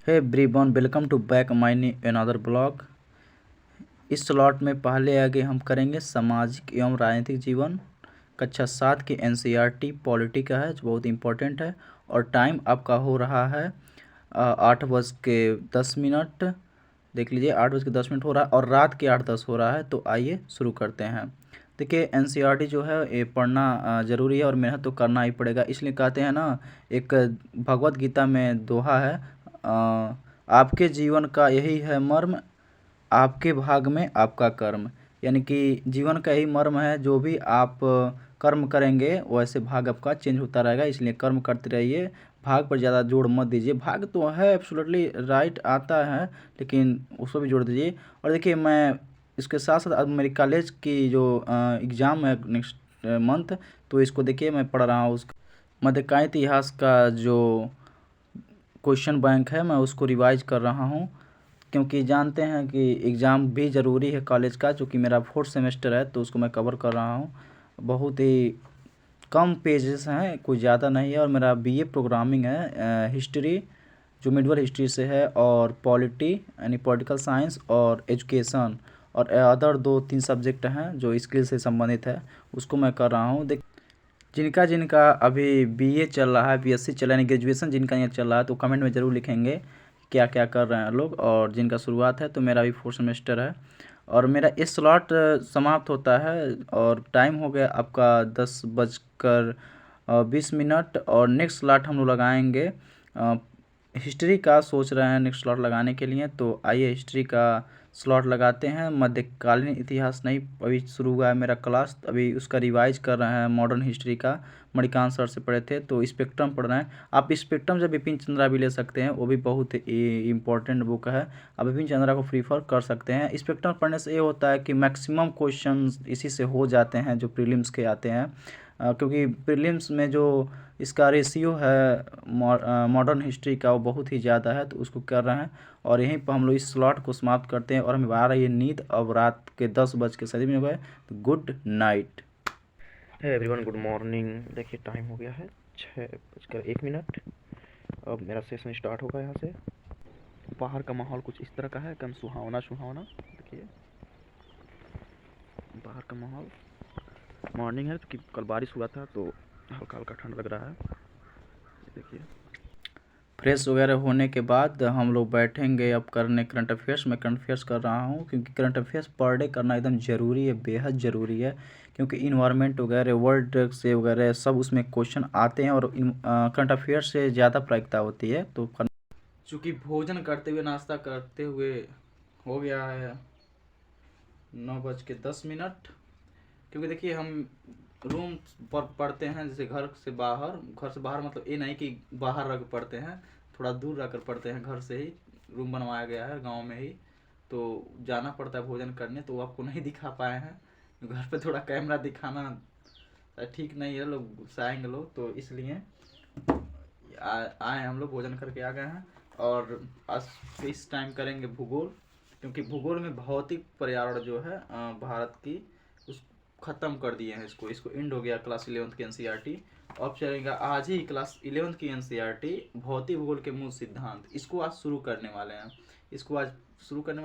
Hey everyone, welcome to back my another blog. इस slot में पहले आगे हम करेंगे सामाजिक एवं राजनीतिक जीवन कक्षा 7 की एनसीईआरटी पॉलिटी का है, जो बहुत इंपॉर्टेंट है। और टाइम आपका हो रहा है 8:10। देख लीजिए, 8:10 हो रहा है और रात के 8:10 हो रहा है। तो आइए शुरू करते हैं। देखिए, एनसीईआरटी जो है ये पढ़ना ज़रूरी है और मेहनत तो करना ही पड़ेगा। इसलिए कहते हैं ना, एक भगवत गीता में दोहा है, आपके जीवन का यही है मर्म, आपके भाग में आपका कर्म। यानी कि जीवन का यही मर्म है, जो भी आप कर्म करेंगे वैसे भाग आपका चेंज होता रहेगा। इसलिए कर्म करते रहिए, भाग पर ज़्यादा जोड़ मत दीजिए। भाग तो है एब्सोल्युटली राइट, आता है, लेकिन उसको भी जोड़ दीजिए। और देखिए, मैं इसके साथ साथ अब मेरी कॉलेज की जो एग्ज़ाम है नेक्स्ट मंथ, तो इसको देखिए मैं पढ़ रहा हूँ। उस मध्यकालीन इतिहास का जो क्वेश्चन बैंक है, मैं उसको रिवाइज कर रहा हूँ, क्योंकि जानते हैं कि एग्ज़ाम भी ज़रूरी है कॉलेज का। चूँकि मेरा 4th सेमेस्टर है, तो उसको मैं कवर कर रहा हूँ। बहुत ही कम पेजेस हैं, कोई ज़्यादा नहीं है। और मेरा बीए प्रोग्रामिंग है, हिस्ट्री जो मिडवल हिस्ट्री से है, और पॉलिटी यानी पॉलिटिकल साइंस, और एजुकेशन, और अदर 2-3 सब्जेक्ट हैं जो स्किल से संबंधित है, उसको मैं कर रहा हूँ। जिनका जिनका अभी बीए चल रहा है, बीएससी चल रहा है, ग्रेजुएशन जिनका यहाँ चल रहा है, तो कमेंट में ज़रूर लिखेंगे क्या क्या कर रहे हैं लोग। और जिनका शुरुआत है, तो मेरा अभी 4th सेमेस्टर है और मेरा इस स्लॉट समाप्त होता है। और टाइम हो गया आपका 10:20। और नेक्स्ट स्लॉट हम लोग लगाएंगे हिस्ट्री का, सोच रहे हैं नेक्स्ट स्लॉट लगाने के लिए। तो आइए हिस्ट्री का स्लॉट लगाते हैं। मध्यकालीन इतिहास नहीं अभी शुरू हुआ है मेरा क्लास, अभी उसका रिवाइज कर रहे हैं। मॉडर्न हिस्ट्री का मणिकांत सर से पढ़े थे, तो स्पेक्ट्रम पढ़ रहे हैं। आप स्पेक्ट्रम से बिपिन चंद्रा भी ले सकते हैं, वो भी बहुत इंपॉर्टेंट बुक है। आप बिपिन चंद्रा को प्रीफर कर सकते हैं। स्पेक्ट्रम पढ़ने से ये होता है कि मैक्सिमम क्वेश्चन इसी से हो जाते हैं जो प्रीलिम्स के आते हैं, क्योंकि प्रीलिम्स में जो इसका रेशियो है मॉडर्न हिस्ट्री का, वो बहुत ही ज़्यादा है। तो उसको कर रहे हैं और यहीं पर हम लोग इस स्लॉट को समाप्त करते हैं। और हमें आ रही है नींद, अब रात के 10:07 हो गए। तो गुड नाइट। है एवरीवन, गुड मॉर्निंग। देखिए टाइम हो गया है 6:01। अब मेरा सेशन स्टार्ट होगा यहाँ से। बाहर का माहौल कुछ इस तरह का है, एकदम सुहावना सुहावना। देखिए बाहर का माहौल, मॉर्निंग है क्योंकि कल बारिश हुआ था, तो हल्का हल्का ठंड लग रहा है। देखिए फ्रेश वगैरह होने के बाद हम लोग बैठेंगे अब करने करंट अफेयर्स। मैं करंट अफेयर्स कर रहा हूँ, क्योंकि करंट अफेयर्स पर डे करना एकदम ज़रूरी है, बेहद ज़रूरी है। क्योंकि इन्वायरमेंट वगैरह, वर्ल्ड से वगैरह सब उसमें क्वेश्चन आते हैं, और करंट अफेयर्स से ज़्यादा प्रायिकता होती है। तो चूँकि भोजन करते हुए, नाश्ता करते हुए हो गया है 9:10। क्योंकि देखिए, हम रूम पर पढ़ते हैं, जैसे घर से बाहर। घर से बाहर मतलब ये नहीं कि बाहर रह कर पढ़ते हैं, थोड़ा दूर रह कर पढ़ते हैं। घर से ही रूम बनवाया गया है गांव में ही, तो जाना पड़ता है भोजन करने। तो आपको नहीं दिखा पाए हैं, घर पे थोड़ा कैमरा दिखाना ठीक नहीं है, लोग गुस्साएंगे लोग, तो इसलिए आए हम लोग भोजन करके आ गए हैं। और आज इस टाइम करेंगे भूगोल, क्योंकि भूगोल में भौतिक पर्यावरण जो है भारत की, उस ख़त्म कर दिए हैं। इसको एंड हो गया क्लास 11th की एनसीईआरटी। अब चलेगा आज ही क्लास 11th की एनसीईआरटी, भौतिक भूगोल के मूल सिद्धांत। इसको आज शुरू करने वाले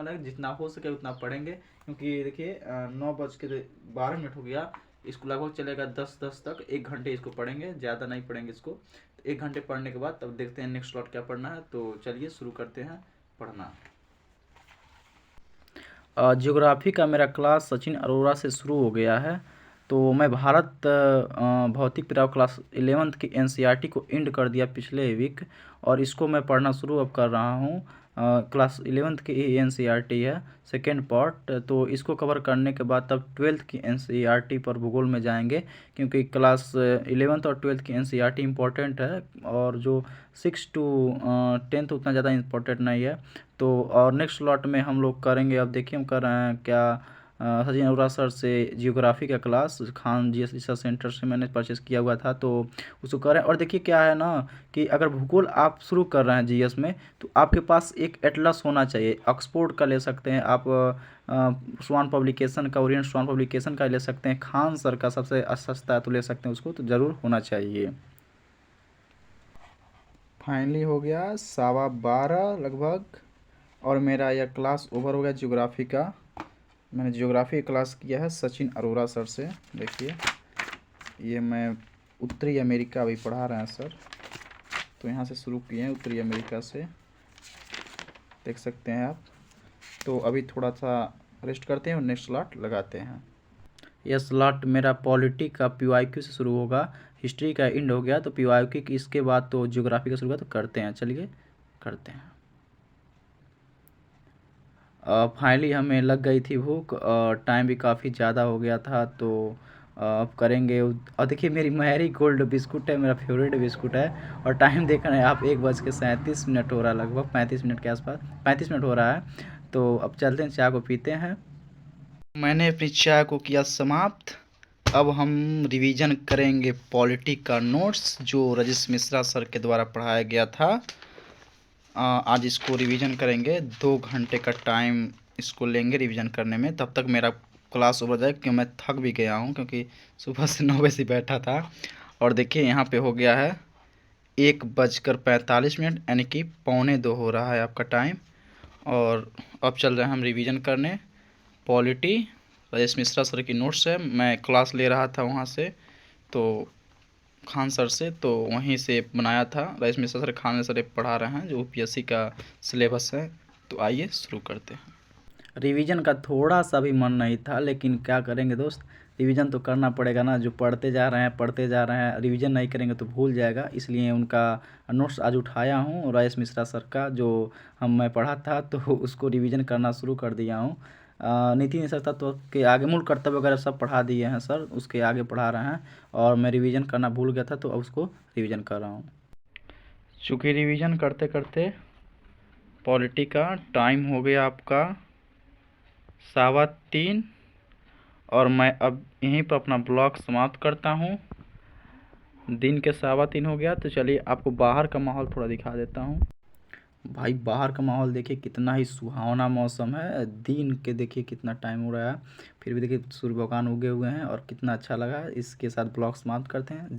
हैं। जितना हो सके उतना पढ़ेंगे, क्योंकि देखिए 9:12 हो गया। इसको लगभग चलेगा 10:10 तक, 1 घंटे इसको पढ़ेंगे, ज़्यादा नहीं पढ़ेंगे इसको। तो 1 घंटे पढ़ने के बाद तब देखते हैं नेक्स्ट स्लॉट क्या पढ़ना है। तो चलिए शुरू करते हैं पढ़ना। ज्योग्राफी का मेरा क्लास सचिन अरोड़ा से शुरू हो गया है। तो मैं भारत भौतिक पर्यावरण क्लास 11th की एनसीईआरटी को एंड कर दिया पिछले वीक, और इसको मैं पढ़ना शुरू अब कर रहा हूँ। क्लास 11th की एनसीईआरटी है, सेकेंड पार्ट। तो इसको कवर करने के बाद तब 12th की एनसीईआरटी पर भूगोल में जाएंगे, क्योंकि क्लास 11th और 12th की एनसीईआरटी इम्पोर्टेंट है, और जो 6 to 10th उतना ज़्यादा इम्पोर्टेंट नहीं है। तो और नेक्स्ट स्लॉट में हम लोग करेंगे, अब देखिए हम कर रहे हैं क्या, सचिन अरोड़ा सर से जियोग्राफी का class, Khan GS research centre से मैंने परचेस किया हुआ था, तो उसको करें। और देखिए क्या है ना, कि अगर भूगोल आप शुरू कर रहे हैं जीएस में, तो आपके पास एक एटलस होना चाहिए। ऑक्सफोर्ड का ले सकते हैं आप, स्वान पब्लिकेशन का, ओरिएंट स्वान पब्लिकेशन का ले सकते हैं, खान सर का सबसे सस्ता है तो ले सकते हैं, उसको तो ज़रूर होना चाहिए। फाइनली हो गया 12:15 लगभग, और मेरा यह क्लास ओवर हो गया ज्योग्राफी का। मैंने ज्योग्राफी क्लास किया है सचिन अरोड़ा सर से। देखिए ये मैं उत्तरी अमेरिका अभी पढ़ा रहे हैं सर, तो यहाँ से शुरू किए हैं उत्तरी अमेरिका से, देख सकते हैं आप। तो अभी थोड़ा सा रेस्ट करते हैं और नेक्स्ट स्लॉट लगाते हैं। यह स्लॉट मेरा पॉलिटी का पीवाईक्यू से शुरू होगा, हिस्ट्री का एंड हो गया तो पीवाईक्यू की इसके बाद तो ज्योग्राफी का शुरू होगा, तो करते हैं, चलिए करते हैं। फाइनली हमें लग गई थी भूख और टाइम भी काफ़ी ज़्यादा हो गया था, तो अब करेंगे। और देखिए मेरी मैरी गोल्ड बिस्कुट है, मेरा फेवरेट बिस्कुट है, और टाइम देख रहे हैं आप 1:37 हो रहा है, लगभग 35 मिनट के आसपास 35 मिनट हो रहा है। तो अब चलते हैं, चाय को पीते हैं। मैंने अपनी चाय को किया समाप्त। अब हम रिवीजन करेंगे पॉलिटी का नोट्स जो राजेश मिश्रा सर के द्वारा पढ़ाया गया था। आज इसको रिवीजन करेंगे, 2 घंटे का टाइम इसको लेंगे रिवीजन करने में। तब तक मेरा क्लास ओवर जाए, क्योंकि मैं थक भी गया हूँ, क्योंकि सुबह से 9 बजे बैठा था। और देखिए यहाँ पे हो गया है 1:45, यानी कि 1:45 हो रहा है आपका टाइम। और अब चल रहे हैं हम रिवीजन करने। पॉलिटी राजेश मिश्रा सर की नोट्स है, मैं क्लास ले रहा था वहाँ से, तो खान सर से, तो वहीं से बनाया था। राजेश मिश्रा सर खान सर पढ़ा रहे हैं जो यूपीएससी का सिलेबस है। तो आइए शुरू करते हैं। रिवीजन का थोड़ा सा भी मन नहीं था, लेकिन क्या करेंगे दोस्त, रिवीजन तो करना पड़ेगा ना। जो पढ़ते जा रहे हैं, रिवीजन नहीं करेंगे तो भूल जाएगा। इसलिए उनका नोट्स आज उठाया हूँ, राजेश मिश्रा सर का जो मैं पढ़ा था, तो उसको रिवीजन करना शुरू कर दिया हूँ। नीति निषेध तत्व के आगे मूल कर्तव्य वगैरह सब पढ़ा दिए हैं सर, उसके आगे पढ़ा रहे हैं। और मैं रिवीजन करना भूल गया था, तो अब उसको रिवीजन कर रहा हूँ। चूँकि रिवीजन करते करते पॉलिटी का टाइम हो गया आपका 3:15, और मैं अब यहीं पर अपना ब्लॉग समाप्त करता हूँ। दिन के 3:15 हो गया, तो चलिए आपको बाहर का माहौल थोड़ा दिखा देता हूँ। भाई बाहर का माहौल देखिए कितना ही सुहावना मौसम है। दिन के देखिए कितना टाइम हो रहा है, फिर भी देखिए सूर्य भगवान उगे हुए हैं, और कितना अच्छा लगा। इसके साथ ब्लॉग समाप्त करते हैं।